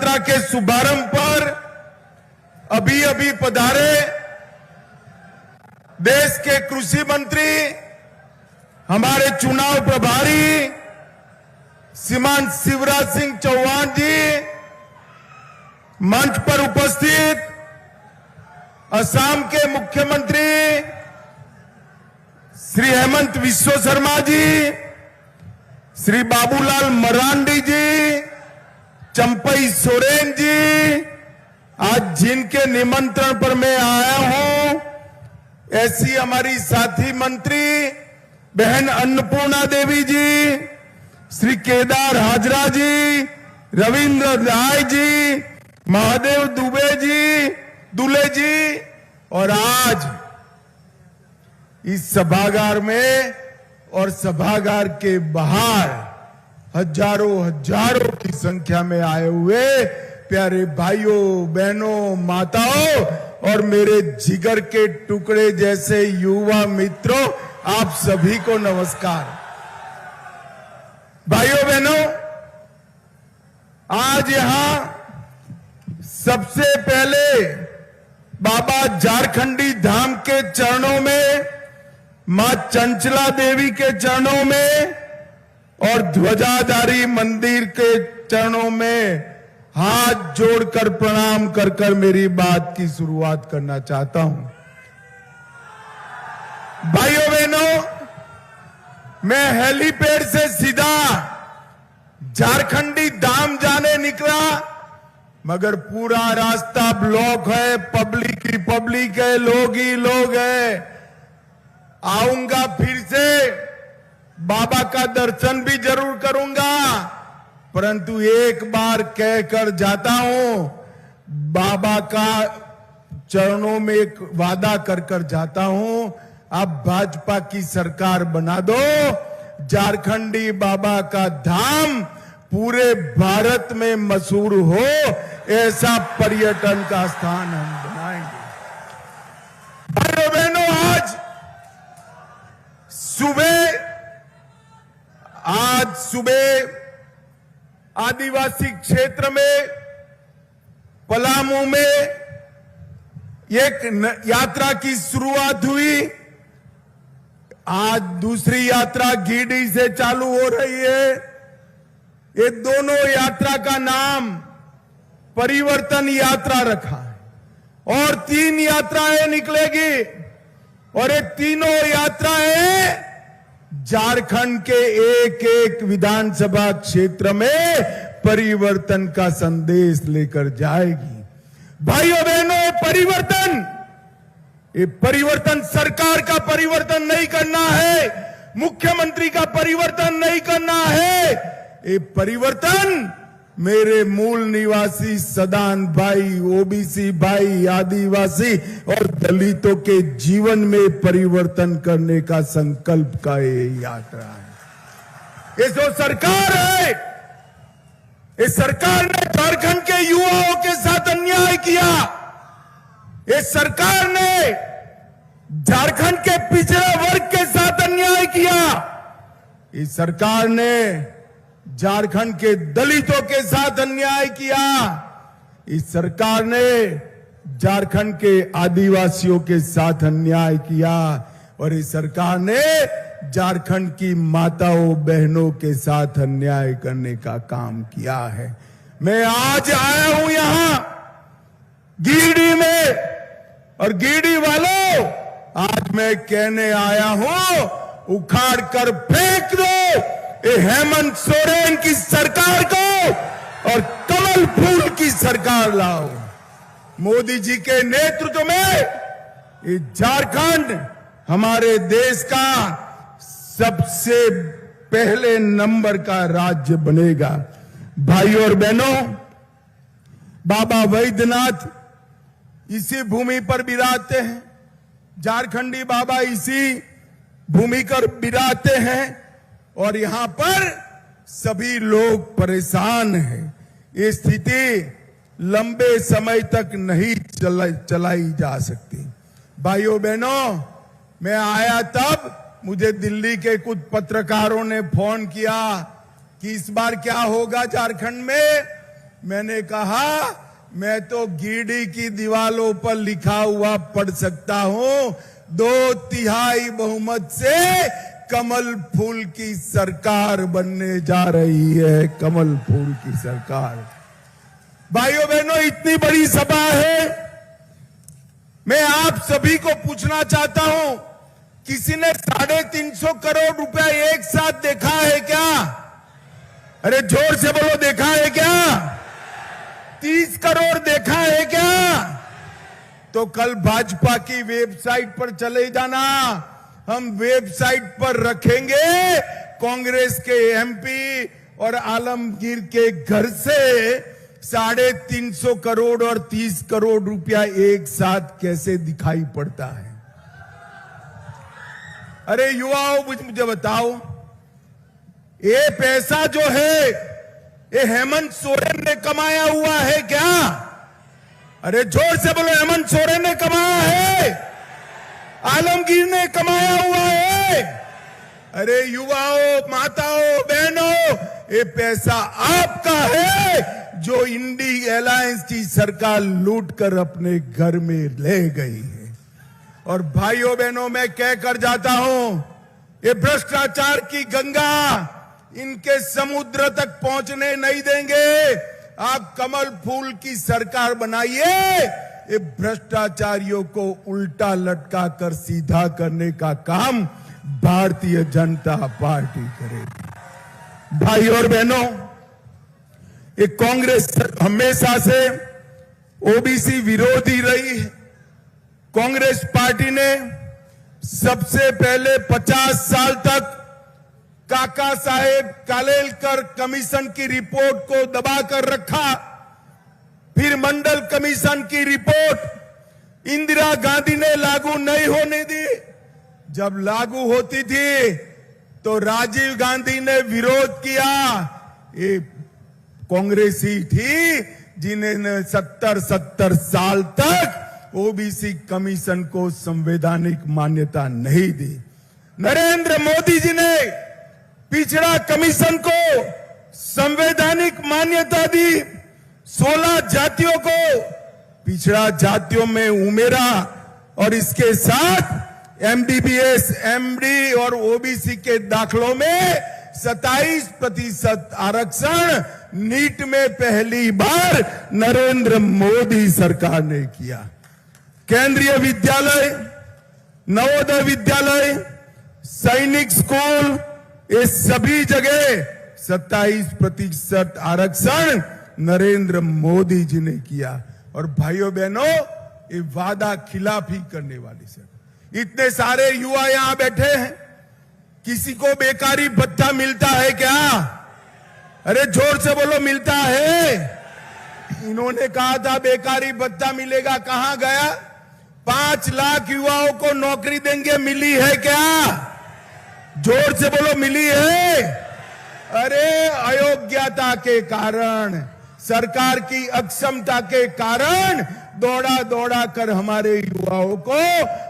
यात्रा के शुभारंभ पर अभी अभी पधारे देश के कृषि मंत्री, हमारे चुनाव प्रभारी श्रीमान शिवराज सिंह चौहान जी, मंच पर उपस्थित असम के मुख्यमंत्री श्री हेमंत विश्व शर्मा जी, श्री बाबूलाल मरांडी जी, चंपई सोरेन जी, आज जिनके निमंत्रण पर मैं आया हूं, ऐसी हमारी साथी मंत्री बहन अन्नपूर्णा देवी जी, श्री केदार हाजरा जी, रविंद्र राय जी, महादेव दुले जी, और आज इस सभागार में और सभागार के बाहर हजारों की संख्या में आए हुए प्यारे भाइयों, बहनों, माताओं और मेरे जिगर के टुकड़े जैसे युवा मित्रों, आप सभी को नमस्कार। भाइयों बहनों, आज यहां सबसे पहले बाबा झारखंडी धाम के चरणों में, मां चंचला देवी के चरणों में और ध्वजाधारी मंदिर के चरणों में हाथ जोड़कर प्रणाम कर मेरी बात की शुरुआत करना चाहता हूं। भाइयों बहनों, मैं हेलीपैड से सीधा झारखंडी धाम जाने निकला, मगर पूरा रास्ता ब्लॉक है, पब्लिक ही पब्लिक है, लोग ही लोग है। आऊंगा फिर से, बाबा का दर्शन भी जरूर करूंगा, परंतु एक बार कहकर जाता हूं, बाबा का चरणों में एक वादा कर जाता हूं, आप भाजपा की सरकार बना दो, झारखंडी बाबा का धाम पूरे भारत में मशहूर हो, ऐसा पर्यटन का स्थान हम बनाएंगे। भाइयों बहनों, आज सुबह आदिवासी क्षेत्र में पलामू में एक यात्रा की शुरुआत हुई। आज दूसरी यात्रा गिरिडीह से चालू हो रही है। ये दोनों यात्रा का नाम परिवर्तन यात्रा रखा है और 3 यात्राएं निकलेगी, और ये तीनों यात्राएं झारखंड के एक विधानसभा क्षेत्र में परिवर्तन का संदेश लेकर जाएगी। भाइयों बहनों, ये परिवर्तन सरकार का परिवर्तन नहीं करना है, मुख्यमंत्री का परिवर्तन नहीं करना है, ये परिवर्तन मेरे मूल निवासी सदान भाई, ओबीसी भाई, आदिवासी और दलितों के जीवन में परिवर्तन करने का संकल्प का ये यात्रा है। ये जो सरकार है, इस सरकार ने झारखंड के युवाओं के साथ अन्याय किया। इस सरकार ने झारखंड के पिछड़े वर्ग के साथ अन्याय किया। इस सरकार ने झारखंड के दलितों के साथ अन्याय किया। इस सरकार ने झारखंड के आदिवासियों के साथ अन्याय किया, और इस सरकार ने झारखंड की माताओं बहनों के साथ अन्याय करने का काम किया है। मैं आज आया हूं यहां गिरिडीह में, और गिरिडीह वालों, आज मैं कहने आया हूं, उखाड़ कर फेंक दो ये हेमंत सोरेन की सरकार को और कमल फूल की सरकार लाओ। मोदी जी के नेतृत्व में ये झारखंड हमारे देश का सबसे पहले नंबर का राज्य बनेगा। भाइयों और बहनों, बाबा वैद्यनाथ इसी भूमि पर विराजते हैं, झारखंडी बाबा इसी भूमि पर विराजते हैं, और यहां पर सभी लोग परेशान हैं। ये स्थिति लंबे समय तक नहीं चलाई जा सकती। भाइयों बहनों, मैं आया तब मुझे दिल्ली के कुछ पत्रकारों ने फोन किया कि इस बार क्या होगा झारखंड में, मैंने कहा मैं तो गिरडी की दीवालों पर लिखा हुआ पढ़ सकता हूं, 2/3 बहुमत से कमल फूल की सरकार बनने जा रही है, कमल फूल की सरकार। भाइयों बहनों, इतनी बड़ी सभा है, मैं आप सभी को पूछना चाहता हूं, किसी ने 350 करोड़ रुपया एक साथ देखा है क्या? अरे जोर से बोलो, देखा है क्या? 30 करोड़ देखा है क्या? तो कल भाजपा की वेबसाइट पर चले जाना, हम वेबसाइट पर रखेंगे कांग्रेस के एमपी और आलमगीर के घर से 350 करोड़ और 30 करोड़ रुपया एक साथ कैसे दिखाई पड़ता है। अरे युवाओं, मुझे बताओ, ये पैसा जो है ये हेमंत सोरेन ने कमाया हुआ है क्या? अरे जोर से बोलो, हेमंत सोरेन ने कमाया है, आलमगीर ने कमाया हुआ है। अरे युवाओं, माताओं, बहनों, ये पैसा आपका है जो इंडी अलायंस की सरकार लूट कर अपने घर में ले गई है। और भाइयों बहनों, मैं कह कर जाता हूं, ये भ्रष्टाचार की गंगा इनके समुद्र तक पहुंचने नहीं देंगे। आप कमल फूल की सरकार बनाइए, ये भ्रष्टाचारियों को उल्टा लटका कर सीधा करने का काम भारतीय जनता पार्टी करेगी। भाइयों और बहनों, ये कांग्रेस हमेशा से ओबीसी विरोधी रही है। कांग्रेस पार्टी ने सबसे पहले 50 साल तक काका साहेब कालेलकर कमीशन की रिपोर्ट को दबाकर रखा। फिर मंडल कमीशन की रिपोर्ट इंदिरा गांधी ने लागू नहीं होने दी। जब लागू होती थी तो राजीव गांधी ने विरोध किया। ये कांग्रेस ही थी जिन्हें 70 साल तक ओबीसी कमीशन को संवैधानिक मान्यता नहीं दी। नरेंद्र मोदी जी ने पिछड़ा कमीशन को संवैधानिक मान्यता दी। 16 जातियों को पिछड़ा जातियों में उमेरा और इसके साथ एमबीबीएस, एमडी और ओबीसी के दाखलों में 27% आरक्षण नीट में पहली बार नरेंद्र मोदी सरकार ने किया। केंद्रीय विद्यालय, नवोदय विद्यालय, सैनिक स्कूल, ये सभी जगह 27% आरक्षण नरेंद्र मोदी जी ने किया। और भाइयों बहनों, ये वादा खिलाफी करने वाली सर, इतने सारे युवा यहां बैठे हैं, किसी को बेकारी भत्ता मिलता है क्या? अरे जोर से बोलो, मिलता है? इन्होंने कहा था बेकारी भत्ता मिलेगा, कहां गया? 5 लाख युवाओं को नौकरी देंगे, मिली है क्या? जोर से बोलो, मिली है? अरे अयोग्यता के कारण, सरकार की अक्षमता के कारण दौड़ा दौड़ा कर हमारे युवाओं को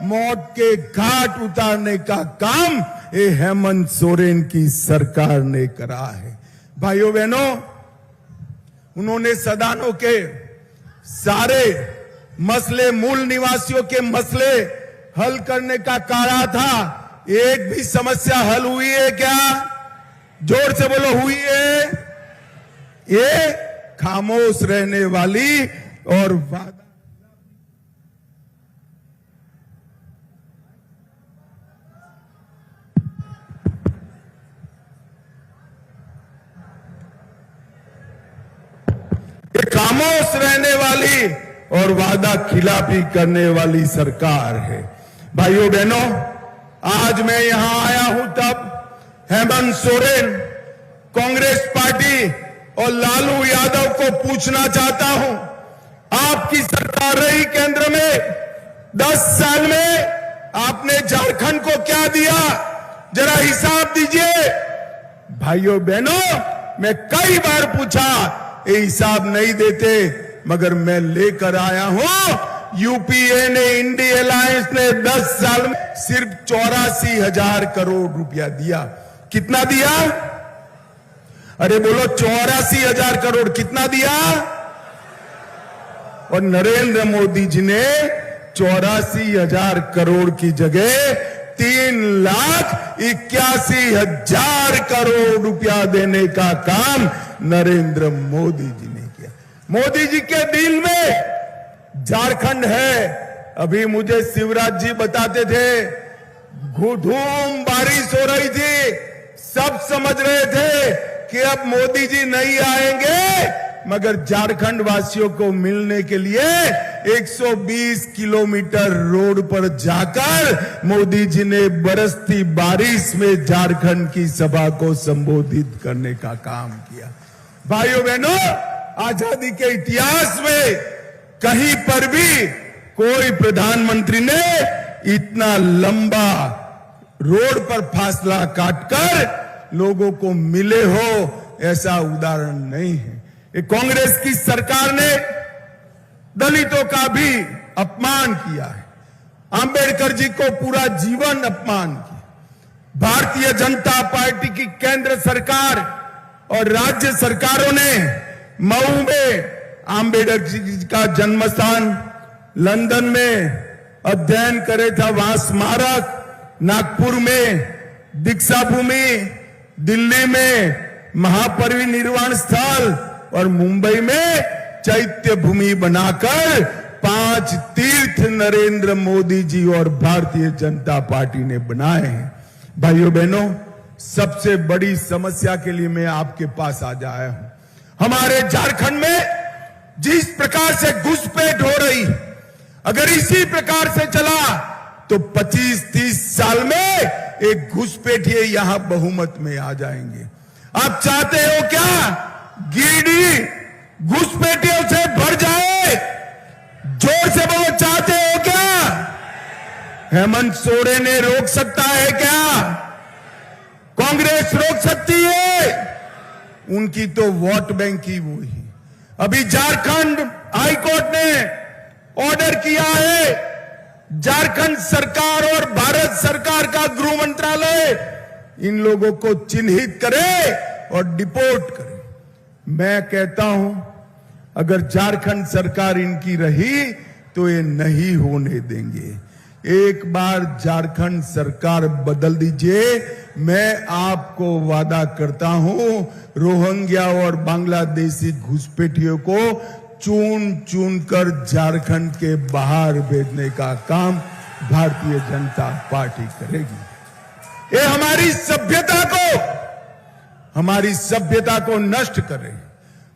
मौत के घाट उतारने का काम ये हेमंत सोरेन की सरकार ने करा है। भाइयों बहनों, उन्होंने सदानों के सारे मसले, मूल निवासियों के मसले हल करने का कहा था। एक भी समस्या हल हुई है क्या? जोर से बोलो, हुई है? ये खामोश रहने वाली और वादा खामोश रहने वाली और वादा खिलाफी करने वाली सरकार है। भाइयों बहनों, आज मैं यहां आया हूं तब हेमंत सोरेन, कांग्रेस पार्टी और लालू यादव को पूछना चाहता हूं, आपकी सरकार रही केंद्र में, 10 साल में आपने झारखंड को क्या दिया? जरा हिसाब दीजिए। भाइयों बहनों, मैं कई बार पूछा, ये हिसाब नहीं देते, मगर मैं लेकर आया हूं। यूपीए ने, इंडी अलायंस ने 10 साल में सिर्फ 84,000 करोड़ रुपया दिया। कितना दिया? अरे बोलो 84,000 करोड़ कितना दिया? और नरेंद्र मोदी जी ने 84,000 करोड़ की जगह 3,81,000 करोड़ रुपया देने का काम नरेंद्र मोदी जी ने किया। मोदी जी के दिल में झारखंड है। अभी मुझे शिवराज जी बताते थे, धूम बारिश हो रही थी, सब समझ रहे थे कि अब मोदी जी नहीं आएंगे, मगर झारखंड वासियों को मिलने के लिए 120 किलोमीटर रोड पर जाकर मोदी जी ने बरसती बारिश में झारखंड की सभा को संबोधित करने का काम किया। भाइयों बहनों, आजादी के इतिहास में कहीं पर भी कोई प्रधानमंत्री ने इतना लंबा रोड पर फासला काटकर लोगों को मिले हो, ऐसा उदाहरण नहीं है। कांग्रेस की सरकार ने दलितों का भी अपमान किया है। अंबेडकर जी को पूरा जीवन अपमान किया। भारतीय जनता पार्टी की केंद्र सरकार और राज्य सरकारों ने मऊ में अंबेडकर जी का जन्म स्थान, लंदन में अध्ययन करे था वहां स्मारक, नागपुर में दीक्षा भूमि, दिल्ली में महापरिनिर्वाण स्थल और मुंबई में चैत्य भूमि बनाकर 5 तीर्थ नरेंद्र मोदी जी और भारतीय जनता पार्टी ने बनाए हैं। भाइयों बहनों, सबसे बड़ी समस्या के लिए मैं आपके पास आज आया हूं। हमारे झारखंड में जिस प्रकार से घुसपैठ हो रही, अगर इसी प्रकार से चला तो 25-30 साल में एक घुसपैठिए यहां बहुमत में आ जाएंगे। आप चाहते हो क्या गिरिडीह घुसपैठियों से भर जाए? जोर से बोलो, चाहते हो क्या? हेमंत सोरेन ने रोक सकता है क्या? कांग्रेस रोक सकती है? उनकी तो वोट बैंक ही वो ही। अभी झारखंड हाईकोर्ट ने ऑर्डर किया है, झारखंड सरकार और भारत सरकार का गृह मंत्रालय इन लोगों को चिन्हित करे और डिपोर्ट करे। मैं कहता हूं, अगर झारखंड सरकार इनकी रही तो ये नहीं होने देंगे। एक बार झारखंड सरकार बदल दीजिए, मैं आपको वादा करता हूं, रोहिंग्या और बांग्लादेशी घुसपैठियों को चुन चुन कर झारखंड के बाहर भेजने का काम भारतीय जनता पार्टी करेगी। ये हमारी सभ्यता को नष्ट करे,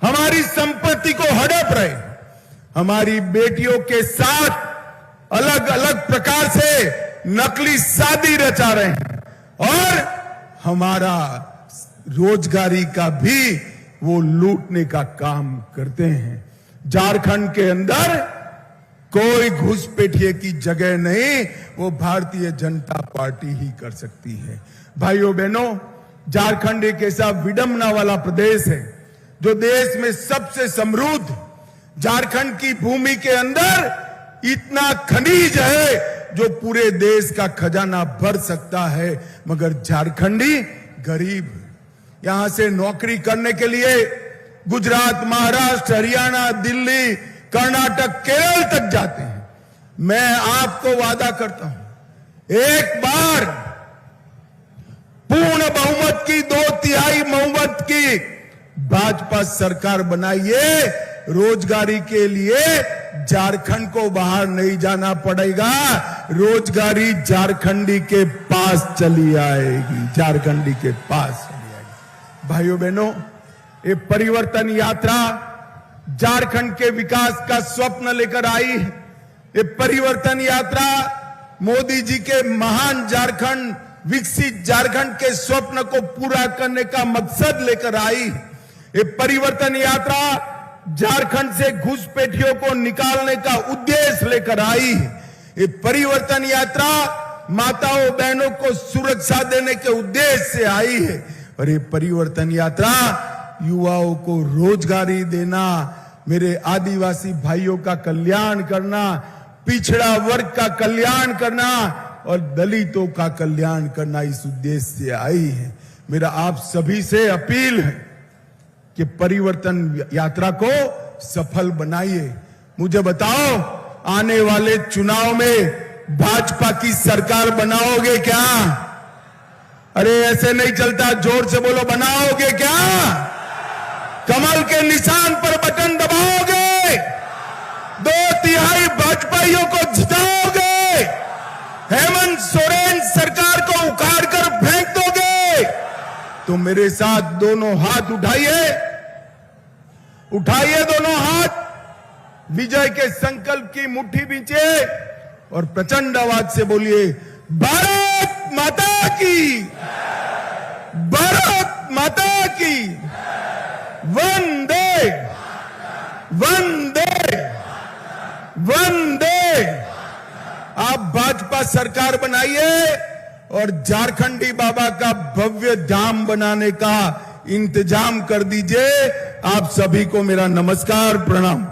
हमारी संपत्ति को हड़प रहे, हमारी बेटियों के साथ अलग अलग प्रकार से नकली शादी रचा रहे हैं और हमारा रोजगारी का भी वो लूटने का काम करते हैं। झारखंड के अंदर कोई घुसपैठिए की जगह नहीं, वो भारतीय जनता पार्टी ही कर सकती है। भाइयों बहनों, झारखंड एक ऐसा विडंबना वाला प्रदेश है जो देश में सबसे समृद्ध। झारखंड की भूमि के अंदर इतना खनिज है जो पूरे देश का खजाना भर सकता है, मगर झारखंडी गरीब है। यहां से नौकरी करने के लिए गुजरात, महाराष्ट्र, हरियाणा, दिल्ली, कर्नाटक, केरल तक जाते हैं। मैं आपको वादा करता हूं, एक बार पूर्ण बहुमत की, 2/3 बहुमत की भाजपा सरकार बनाइए, रोजगारी के लिए झारखंड को बाहर नहीं जाना पड़ेगा, रोजगारी झारखंडी के पास चली आएगी, झारखंडी के पास चली आएगी। भाइयों बहनों, ये परिवर्तन यात्रा झारखंड के विकास का स्वप्न लेकर आई है। ये परिवर्तन यात्रा मोदी जी के महान झारखंड, विकसित झारखंड के स्वप्न को पूरा करने का मकसद लेकर आई है। ये परिवर्तन यात्रा झारखंड से घुसपैठियों को निकालने का उद्देश्य लेकर आई है। ये परिवर्तन यात्रा माताओं बहनों को सुरक्षा देने के उद्देश्य से आई है और ये परिवर्तन यात्रा युवाओं को रोजगारी देना, मेरे आदिवासी भाइयों का कल्याण करना, पिछड़ा वर्ग का कल्याण करना और दलितों का कल्याण करना इस उद्देश्य से आई है। मेरा आप सभी से अपील है, कि परिवर्तन यात्रा को सफल बनाइए। मुझे बताओ, आने वाले चुनाव में भाजपा की सरकार बनाओगे क्या? अरे ऐसे नहीं चलता, जोर से बोलो, बनाओगे क्या? कमल के निशान पर बटन दबाओगे? 2/3 भाजपाइयों को जिताओगे? हेमंत सोरेन सरकार को उखाड़ कर फेंक दोगे? तो मेरे साथ दोनों हाथ उठाइए, उठाइए दोनों हाथ, विजय के संकल्प की मुट्ठी बींचे और प्रचंड आवाज से बोलिए, भारत माता की, भारत माता की, वंदे वंदे वंदे। आप भाजपा सरकार बनाइए और झारखंडी बाबा का भव्य धाम बनाने का इंतजाम कर दीजिए। आप सभी को मेरा नमस्कार, प्रणाम।